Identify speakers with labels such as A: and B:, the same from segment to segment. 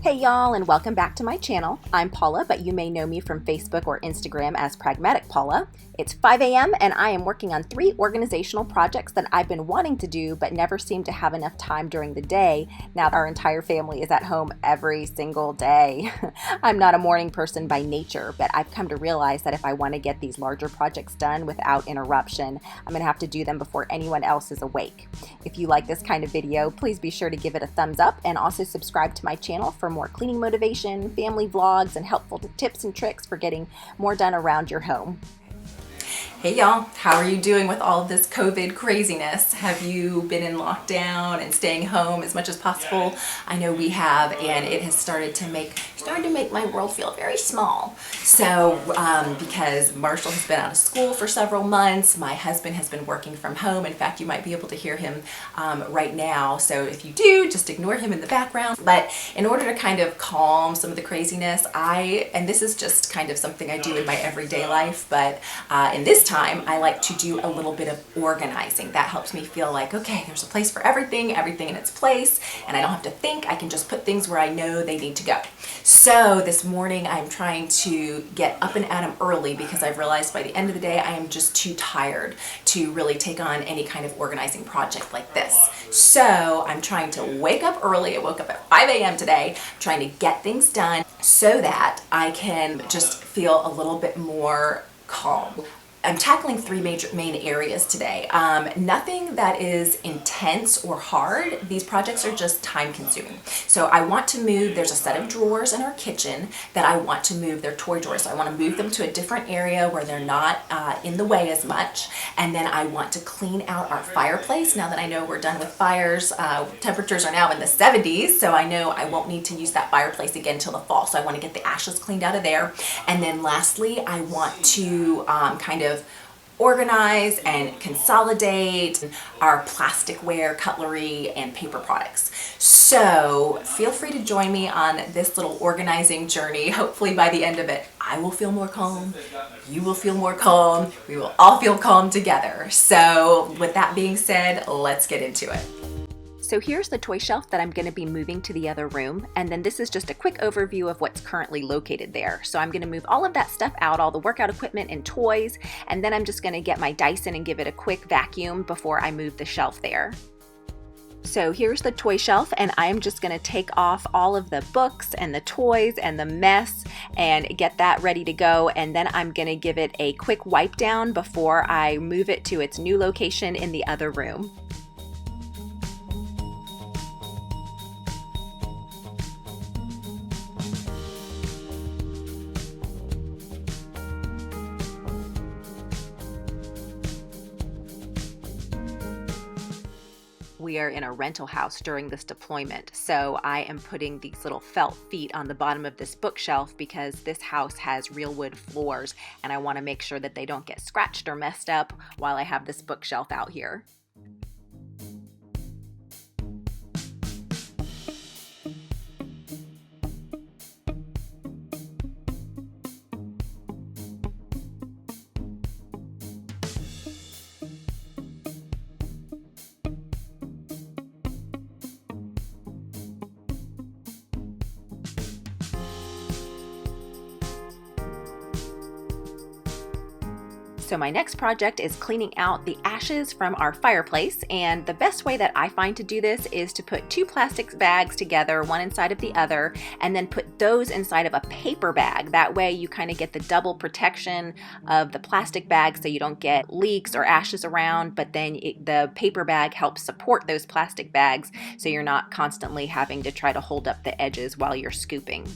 A: Hey y'all, and welcome back to my channel. I'm Paula, but you may know me from Facebook or Instagram as Pragmatic Paula. It's 5 a.m. and I am working on 3 organizational projects that I've been wanting to do but never seem to have enough time during the day. Now our entire family is at home every single day. I'm not a morning person by nature, but I've come to realize that if I want to get these larger projects done without interruption, I'm going to have to do them before anyone else is awake. If you like this kind of video, please be sure to give it a thumbs up and also subscribe to my channel for more cleaning motivation, family vlogs, and helpful tips and tricks for getting more done around your home. Hey y'all, how are you doing with all of this COVID craziness? Have you been in lockdown and staying home as much as possible? I know we have, and it has started to make my world feel very small. So because Marshall has been out of school for several months, my husband has been working from home. In fact, you might be able to hear him right now. So if you do, just ignore him in the background. But in order to kind of calm some of the craziness, and this is just kind of something I do in my everyday life, but in this time, I like to do a little bit of organizing. That helps me feel like, okay, there's a place for everything in its place, and I don't have to think. I can just put things where I know they need to go. So this morning, I'm trying to get up and at 'em early because I've realized by the end of the day, I am just too tired to really take on any kind of organizing project like this. So I'm trying to wake up early. I woke up at 5 a.m. today, trying to get things done so that I can just feel a little bit more calm. I'm tackling 3 main areas today. Nothing that is intense or hard. These projects are just time consuming. So I want to move, there's a set of drawers in our kitchen that I want to move. They're toy drawers. So I want to move them to a different area where they're not in the way as much. And then I want to clean out our fireplace. Now that I know we're done with fires, temperatures are now in the 70s. So I know I won't need to use that fireplace again until the fall. So I want to get the ashes cleaned out of there. And then lastly, I want to kind of organize and consolidate our plasticware, cutlery, and paper products. So feel free to join me on this little organizing journey. Hopefully by the end of it, I will feel more calm, you will feel more calm, we will all feel calm together. So with that being said, let's get into it. So here's the toy shelf that I'm going to be moving to the other room, and then this is just a quick overview of what's currently located there. So I'm going to move all of that stuff out, all the workout equipment and toys, and then I'm just going to get my Dyson and give it a quick vacuum before I move the shelf there. So here's the toy shelf, and I'm just going to take off all of the books and the toys and the mess and get that ready to go, and then I'm going to give it a quick wipe down before I move it to its new location in the other room. We are in a rental house during this deployment, so I am putting these little felt feet on the bottom of this bookshelf because this house has real wood floors, and I want to make sure that they don't get scratched or messed up while I have this bookshelf out here. So my next project is cleaning out the ashes from our fireplace, and the best way that I find to do this is to put 2 plastic bags together, one inside of the other, and then put those inside of a paper bag. That way you kind of get the double protection of the plastic bag so you don't get leaks or ashes around, but then the paper bag helps support those plastic bags so you're not constantly having to try to hold up the edges while you're scooping.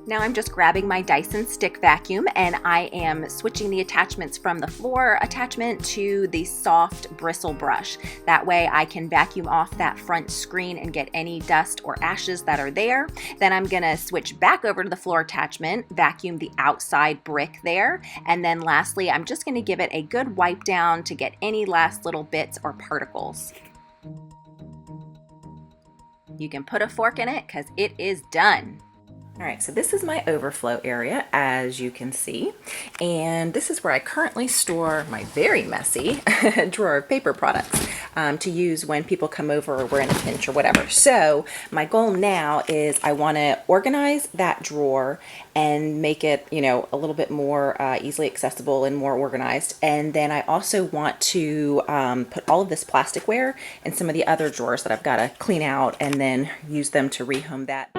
A: Now I'm just grabbing my Dyson stick vacuum, and I am switching the attachments from the floor attachment to the soft bristle brush. That way I can vacuum off that front screen and get any dust or ashes that are there. Then I'm gonna switch back over to the floor attachment, vacuum the outside brick there, and then lastly I'm just gonna give it a good wipe down to get any last little bits or particles. you can put a fork in it because it is done. All right, so this is my overflow area, as you can see, and this is where I currently store my very messy drawer of paper products to use when people come over or we're in a pinch or whatever. So my goal now is I want to organize that drawer and make it, you know, a little bit more easily accessible and more organized. And then I also want to put all of this plasticware in some of the other drawers that I've got to clean out and then use them to rehome that.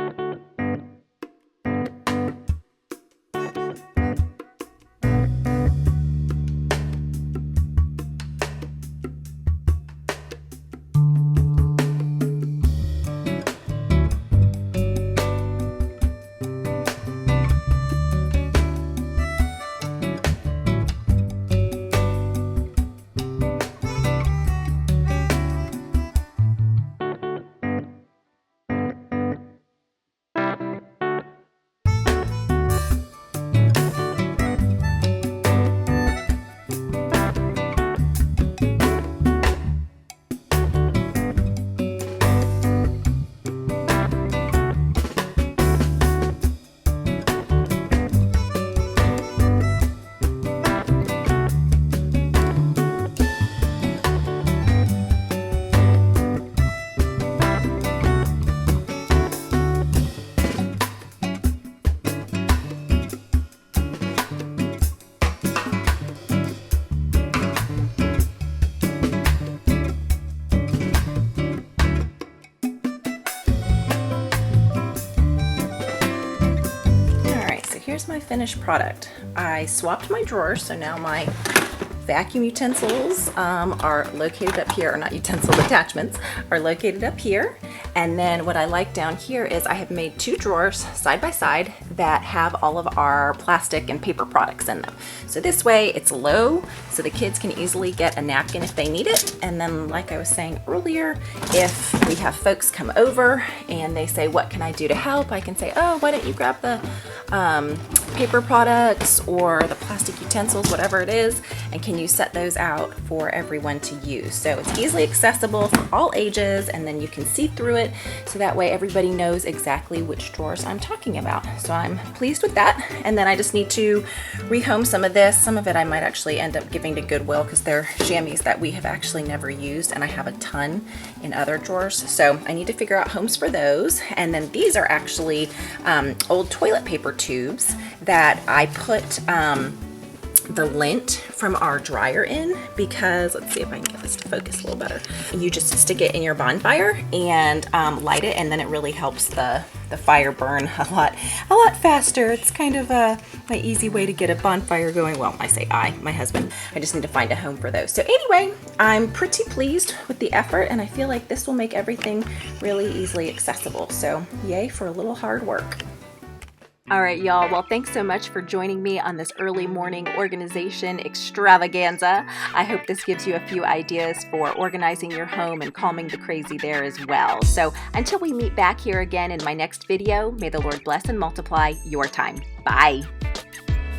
A: Here's my finished product. I swapped my drawers, so now my vacuum utensils are located up here, or not utensils, attachments are located up here. And then what I like down here is I have made two drawers side by side that have all of our plastic and paper products in them. So this way it's low, so the kids can easily get a napkin if they need it. And then, like I was saying earlier, if we have folks come over and they say, what can I do to help? I can say, oh, why don't you grab the paper products or the plastic utensils, whatever it is, and can you set those out for everyone to use? So it's easily accessible for all ages, and then you can see through it, so that way everybody knows exactly which drawers I'm talking about. So I'm pleased with that. And then I just need to rehome some of this. Some of it I might actually end up giving to Goodwill because they're jammies that we have actually never used, and I have a ton in other drawers. So I need to figure out homes for those. And then these are actually old toilet paper tubes that I put the lint from our dryer in, because let's see if I can get this to focus a little better. You just stick it in your bonfire and light it, and then it really helps the fire burn a lot faster. It's kind of my easy way to get a bonfire going. Well, I say my husband. I just need to find a home for those. So anyway, I'm pretty pleased with the effort, and I feel like this will make everything really easily accessible. So yay for a little hard work. All right, y'all. Well, thanks so much for joining me on this early morning organization extravaganza. I hope this gives you a few ideas for organizing your home and calming the crazy there as well. So until we meet back here again in my next video, may the Lord bless and multiply your time. Bye.